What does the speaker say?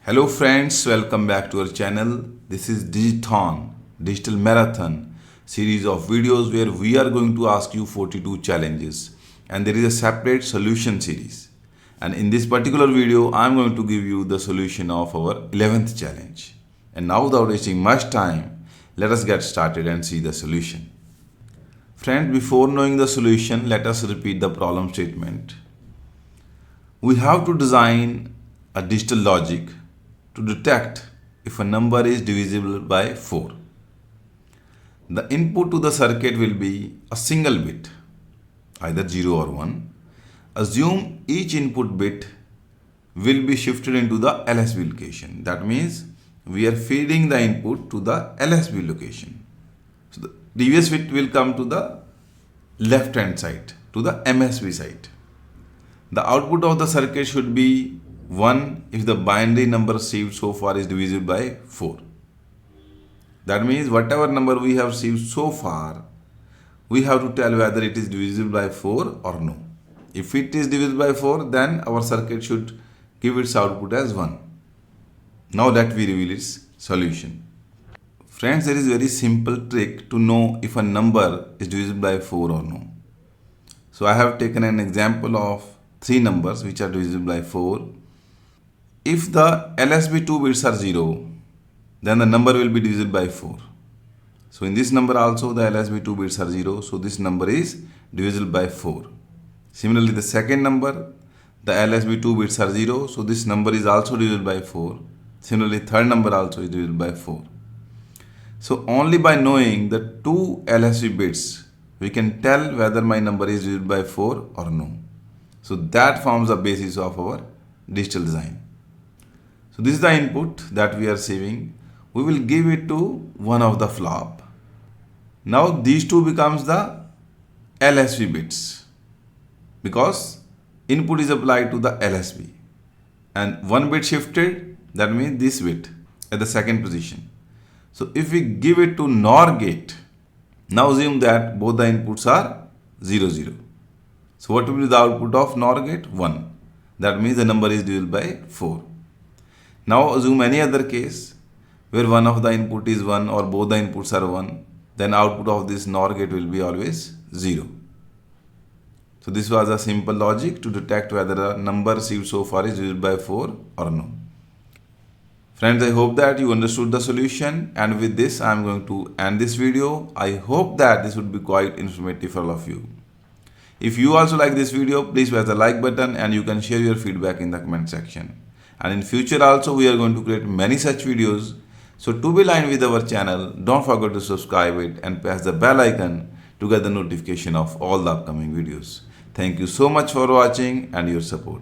Hello friends, welcome back to our channel. This is Digiton, Digital Marathon series of videos where we are going to ask you 42 challenges and there is a separate solution series. And in this particular video, I am going to give you the solution of our 11th challenge. And now without wasting much time, let us get started and see the solution. Friends, before knowing the solution, let us repeat the problem statement. We have to design a digital logic to detect if a number is divisible by 4. The input to the circuit will be a single bit, either 0 or 1. Assume each input bit will be shifted into the LSB location. That means we are feeding the input to the LSB location. So the previous bit will come to the left hand side, to the MSB side. The output of the circuit should be 1 if the binary number received so far is divisible by 4. That means whatever number we have received so far, we have to tell whether it is divisible by 4 or no. If it is divisible by 4, then our circuit should give its output as 1. Now let me reveal its solution. Friends, there is a very simple trick to know if a number is divisible by 4 or no. So I have taken an example of 3 numbers which are divisible by 4. If the LSB 2 bits are 0, then the number will be divisible by 4. So in this number also the LSB 2 bits are 0, so this number is divisible by 4. Similarly, the second number, the LSB 2 bits are 0, so this number is also divisible by 4. Similarly, third number also is divisible by 4. So only by knowing the 2 LSB bits, we can tell whether my number is divisible by 4 or no. So that forms the basis of our digital design. So this is the input that we are receiving. We will give it to one of the flop. Now these two becomes the LSB bits because input is applied to the LSB and one bit shifted, that means this bit at the second position. So if we give it to NOR gate, now assume that both the inputs are 0, 0. So what will be the output of NOR gate? 1. That means the number is divisible by 4. Now assume any other case where one of the input is 1 or both the inputs are 1, then output of this NOR gate will be always 0. So this was a simple logic to detect whether a number received so far is divisible by 4 or no. Friends, I hope that you understood the solution, and with this I am going to end this video. I hope that this would be quite informative for all of you. If you also like this video, please press the like button and you can share your feedback in the comment section. And in future also we are going to create many such videos. So to be aligned with our channel, don't forget to subscribe it and press the bell icon to get the notification of all the upcoming videos. Thank you so much for watching and your support.